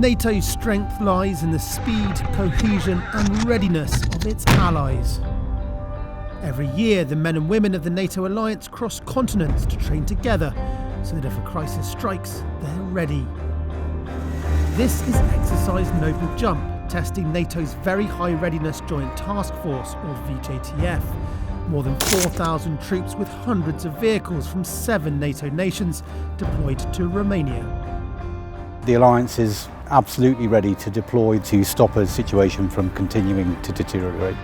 NATO's strength lies in the speed, cohesion and readiness of its allies. Every year, the men and women of the NATO Alliance cross continents to train together so that if a crisis strikes, they're ready. This is Exercise Noble Jump, testing NATO's Very High Readiness Joint Task Force, or VJTF. More than 4,000 troops with hundreds of vehicles from 7 NATO nations deployed to Romania. The Alliance is absolutely ready to deploy to stop a situation from continuing to deteriorate.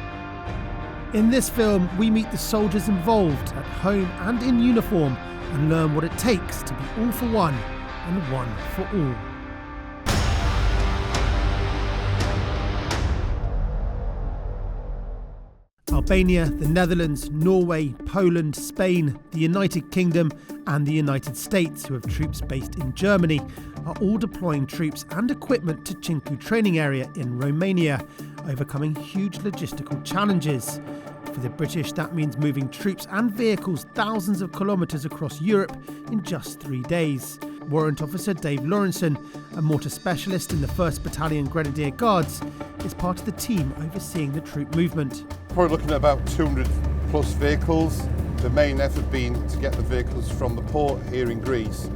In this film, we meet the soldiers involved at home and in uniform and learn what it takes to be all for one and one for all. Albania, the Netherlands, Norway, Poland, Spain, the United Kingdom and the United States, who have troops based in Germany, are all deploying troops and equipment to Cincu training area in Romania, overcoming huge logistical challenges. For the British, that means moving troops and vehicles thousands of kilometres across Europe in just 3 days. Warrant Officer Dave Lawrenson, a mortar specialist in the 1st Battalion Grenadier Guards, is part of the team overseeing the troop movement. Probably looking at about 200 plus vehicles. The main effort being to get the vehicles from the port here in Greece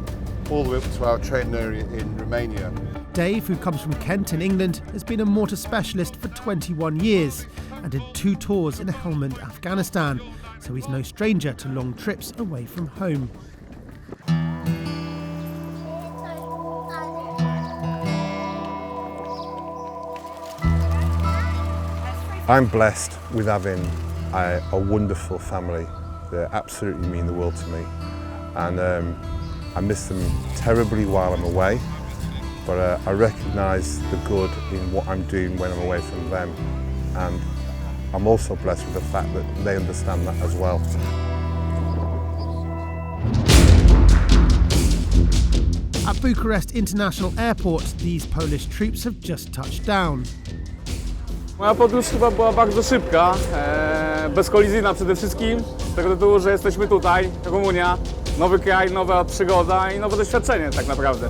all the way up to our training area in Romania. Dave, who comes from Kent in England, has been a mortar specialist for 21 years and did 2 tours in Helmand, Afghanistan, so he's no stranger to long trips away from home. I'm blessed with having a wonderful family. They absolutely mean the world to me, and I miss them terribly while I'm away, but I recognise the good in what I'm doing when I'm away from them, and I'm also blessed with the fact that they understand that as well. At Bucharest International Airport, these Polish troops have just touched down. Moja podróż chyba była bardzo szybka, bezkolizyjna przede wszystkim, z tego tytułu, że jesteśmy tutaj, Rumunia, nowy kraj, nowa przygoda i nowe doświadczenie tak naprawdę.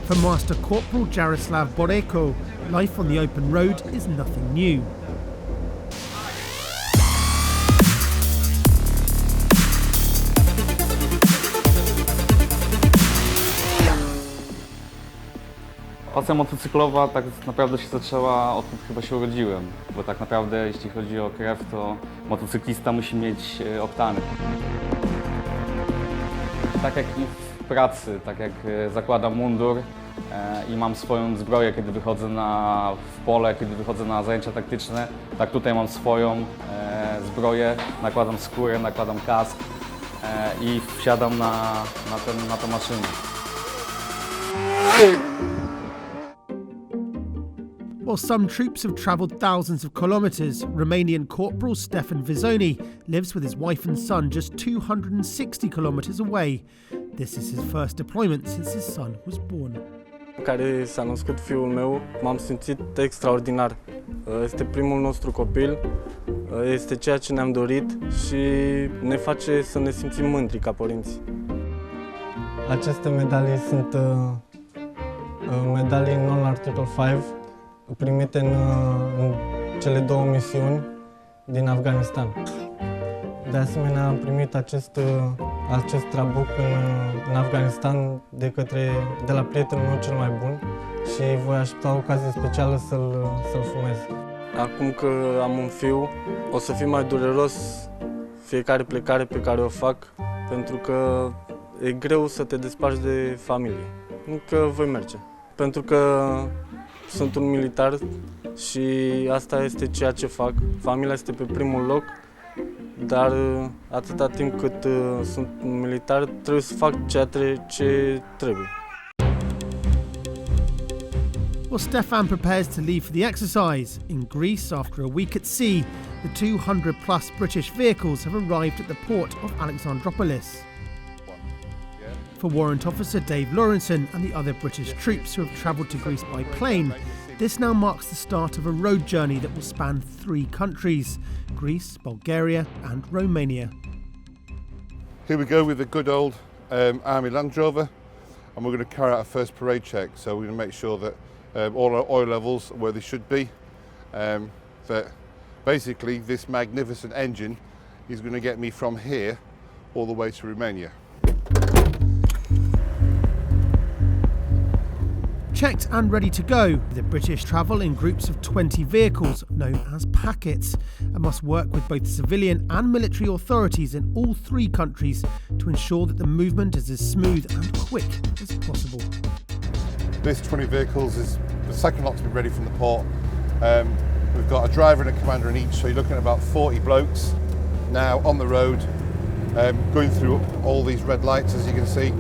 For Master Corporal Jarosław Boreko, life on the open road is nothing new. Pasja motocyklowa tak naprawdę się zaczęła odkąd chyba się urodziłem, bo tak naprawdę jeśli chodzi o krew, to motocyklista musi mieć oktany. Tak jak i w pracy, tak jak zakładam mundur i mam swoją zbroję, kiedy wychodzę w pole, kiedy wychodzę na zajęcia taktyczne, tak tutaj mam swoją zbroję, nakładam skórę, nakładam kask i wsiadam na tę maszynę. While some troops have travelled thousands of kilometres, Romanian Corporal Stefan lives with his wife and son just 260 kilometres away. This is his first deployment since his son was born. Care s-a născut fiul meu, m-am simțit extraordinar. Este primul nostru copil, este ceea ce ne-am dorit și ne face să ne simțim mândri ca părinți. Aceste medalii sunt medalii non-Article 5, primite în cele 2 misiuni din Afganistan. De asemenea, am primit acest trabuc în Afganistan de la prietenul meu cel mai bun și voi aștepta o ocazie specială să-l fumez. Acum că am un fiu, o să fie mai dureros fiecare plecare pe care o fac, pentru că e greu să te desparți de familie. Nu că voi merge, pentru că sunt un militar și asta este ceea ce fac. Familia este pe primul loc, dar atâta timp cât sunt un militar, trebuie să fac ceea ce trebuie. Well, Stefan prepares to leave for the exercise. In Greece, after a week at sea, the 200-plus British vehicles have arrived at the port of Alexandroupolis. For Warrant Officer Dave Lawrenson and the other British troops who have travelled to Greece by plane, this now marks the start of a road journey that will span 3 countries: Greece, Bulgaria and Romania. Here we go with the good old Army Land Rover. and we're going to carry out a first parade check. So we're going to make sure that all our oil levels are where they should be. That basically this magnificent engine is going to get me from here all the way to Romania. Checked and ready to go, the British travel in groups of 20 vehicles, known as packets, and must work with both civilian and military authorities in all three countries to ensure that the movement is as smooth and quick as possible. This 20 vehicles is the second lot to be ready from the port. We've got a driver and a commander in each, so you're looking at about 40 blokes now on the road, going through all these red lights, as you can see.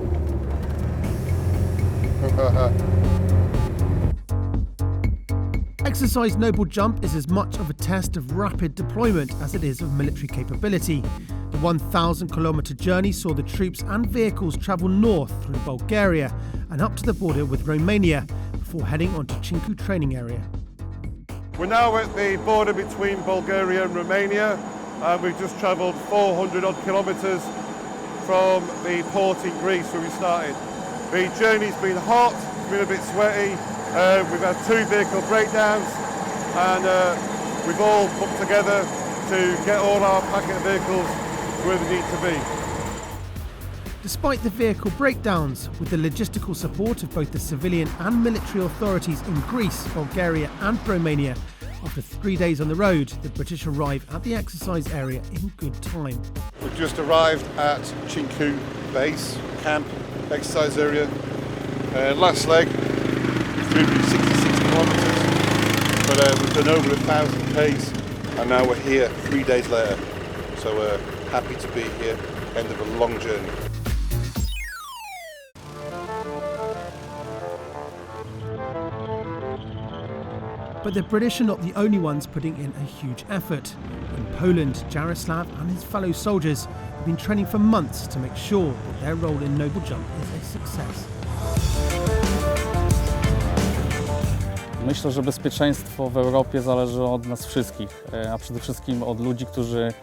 Exercise Noble Jump is as much of a test of rapid deployment as it is of military capability. The 1,000-kilometre journey saw the troops and vehicles travel north through Bulgaria and up to the border with Romania before heading onto Cincu training area. We're now at the border between Bulgaria and Romania, and we've just travelled 400 odd kilometres from the port in Greece where we started. The journey's been hot, it's been a bit sweaty, we've had 2 vehicle breakdowns, and we've all put together to get all our packet vehicles where they need to be. Despite the vehicle breakdowns, with the logistical support of both the civilian and military authorities in Greece, Bulgaria and Romania, after 3 days on the road, the British arrive at the exercise area in good time. We've just arrived at Cincu base, camp, exercise area. Last leg, 366 kilometres, but we've done over 1,000 k's, and now we're here 3 days later. So we're happy to be here, end of a long journey. But the British are not the only ones putting in a huge effort. In Poland, Jarosław and his fellow soldiers have been training for months to make sure that their role in Noble Jump is a success. Myślę, że bezpieczeństwo w Europie zależy od nas wszystkich, a przede wszystkim od ludzi, którzy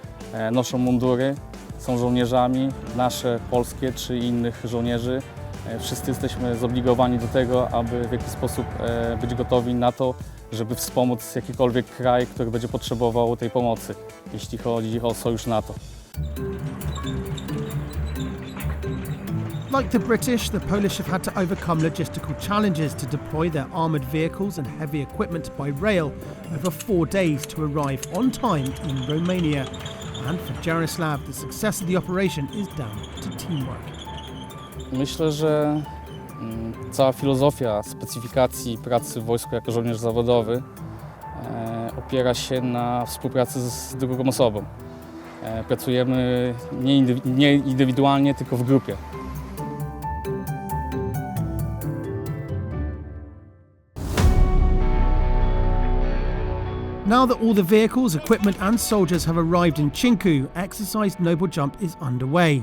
noszą mundury, są żołnierzami, nasze, polskie czy innych żołnierzy. Wszyscy jesteśmy zobligowani do tego, aby w jakiś sposób być gotowi na to, żeby wspomóc jakikolwiek kraj, który będzie potrzebował tej pomocy, jeśli chodzi o sojusz NATO. Like the British, the Polish have had to overcome logistical challenges to deploy their armoured vehicles and heavy equipment by rail over 4 days to arrive on time in Romania. And for Jarosław, the success of the operation is down to teamwork. Myślę, że cała filozofia specyfikacji pracy w wojsku jako żołnierz zawodowy opiera się na współpracy z drugą osobą. Pracujemy nie indywidualnie, tylko w grupie. Now that all the vehicles, equipment and soldiers have arrived in Cincu, Exercise Noble Jump is underway.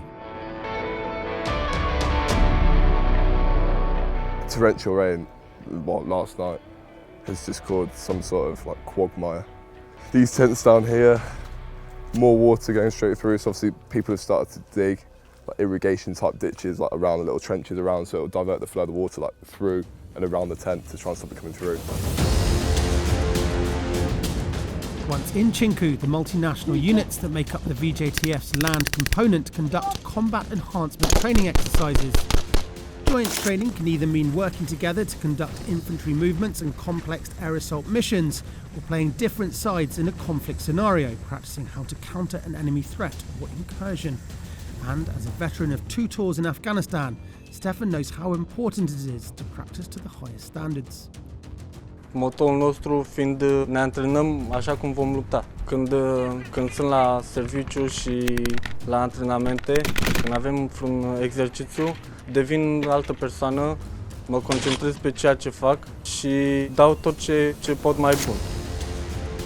Torrential rain, last night, has just caused some sort of quagmire. These tents down here, more water going straight through, so obviously people have started to dig irrigation type ditches around the little trenches around, so it'll divert the flow of the water through and around the tent to try and stop it coming through. Once in Cincu, the multinational units that make up the VJTF's land component conduct combat enhancement training exercises. Joint training can either mean working together to conduct infantry movements and complex air assault missions, or playing different sides in a conflict scenario, practicing how to counter an enemy threat or incursion. And as a veteran of 2 tours in Afghanistan, Stefan knows how important it is to practice to the highest standards. Motoul nostru fiind ne antrenăm așa cum vom lupta. Când sunt la serviciu și la antrenamente, când avem un exercițiu, devin altă persoană, mă concentrez pe ceea ce fac și dau tot ce pot mai bun.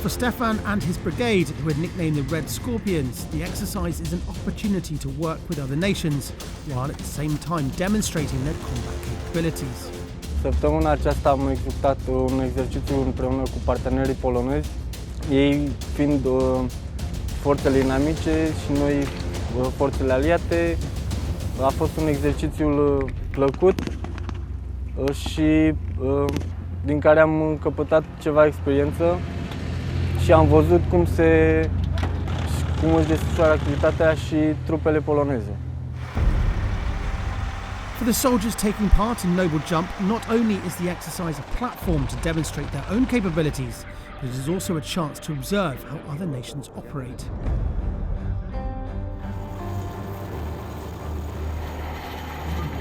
For Stefan and his brigade, who had nicknamed the Red Scorpions, the exercise is an opportunity to work with other nations, while at the same time demonstrating their combat capabilities. Săptămâna aceasta am executat un exercițiu împreună cu partenerii polonezi, ei fiind forțele inamice și noi forțele aliate. A fost un exercițiu plăcut, și din care am căpătat ceva experiență și am văzut cum își desfășoară activitatea și trupele poloneze. For the soldiers taking part in Noble Jump, not only is the exercise a platform to demonstrate their own capabilities, but it is also a chance to observe how other nations operate.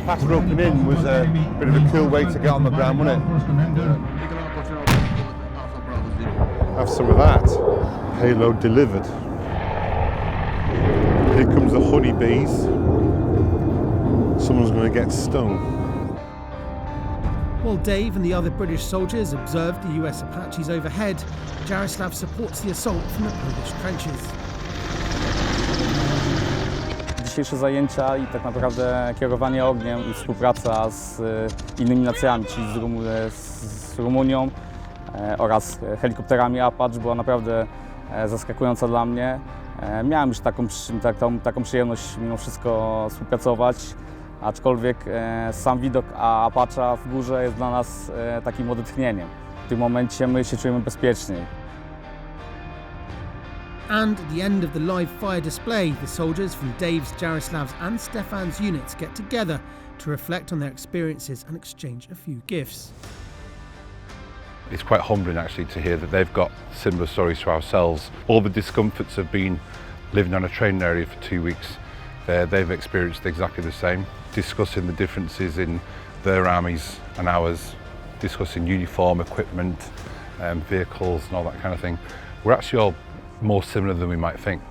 Fast roping in was a bit of a cool way to get on the ground, wasn't it? Have some of that. Payload delivered. Here comes the honeybees. Someone's going to get stung. While Dave and the other British soldiers observed the US Apaches overhead, Jarosław supports the assault from the Polish trenches. Dzisiejsze zajęcia i tak naprawdę kierowanie ogniem i współpraca z innymi nacjami, czyli z Rumunią oraz helikopterami Apache była naprawdę zaskakująca dla mnie. Miałem już taką przyjemność mimo wszystko współpracować, aczkolwiek sam widok Apache'a w górze jest dla nas takim odetchnieniem. W tym momencie my się czujemy bezpieczniej. And at the end of the live fire display, the soldiers from Dave's, Jarosław's and Stefan's units get together to reflect on their experiences and exchange a few gifts. It's quite humbling actually to hear that they've got similar stories to ourselves. All the discomforts of being living on a training area for 2 weeks, they've experienced exactly the same. Discussing the differences in their armies and ours, discussing uniform, equipment, vehicles and all that kind of thing. We're actually all more similar than we might think.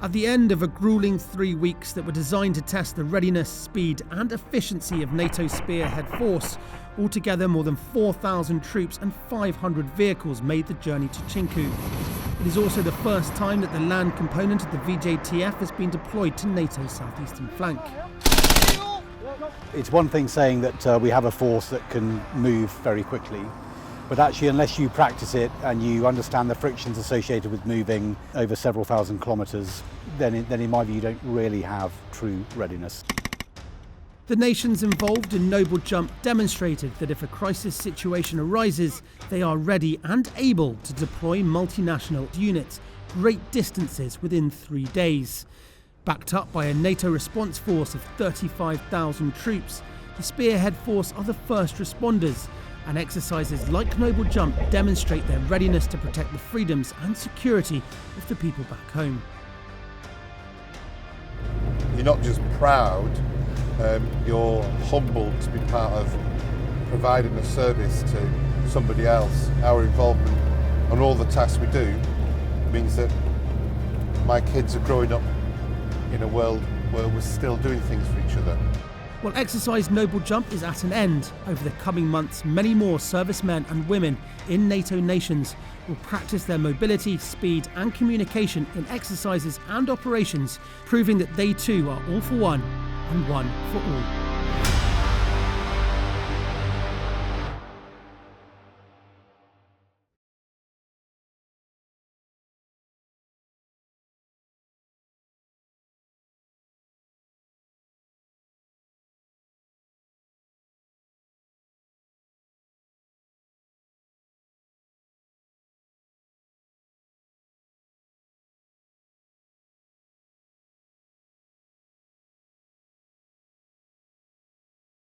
At the end of a grueling 3 weeks that were designed to test the readiness, speed and efficiency of NATO's spearhead force, altogether more than 4,000 troops and 500 vehicles made the journey to Chinku. It is also the first time that the land component of the VJTF has been deployed to NATO's southeastern flank. It's one thing saying that we have a force that can move very quickly, but actually unless you practice it and you understand the frictions associated with moving over several thousand kilometres, then in my view you don't really have true readiness. The nations involved in Noble Jump demonstrated that if a crisis situation arises, they are ready and able to deploy multinational units great distances within 3 days. Backed up by a NATO response force of 35,000 troops, the Spearhead Force are the first responders, and exercises like Noble Jump demonstrate their readiness to protect the freedoms and security of the people back home. You're not just proud, you're humbled to be part of providing a service to somebody else. Our involvement on all the tasks we do means that my kids are growing up in a world where we're still doing things for each other. While Exercise Noble Jump is at an end, over the coming months, many more servicemen and women in NATO nations will practice their mobility, speed and communication in exercises and operations, proving that they too are all for one and one for all.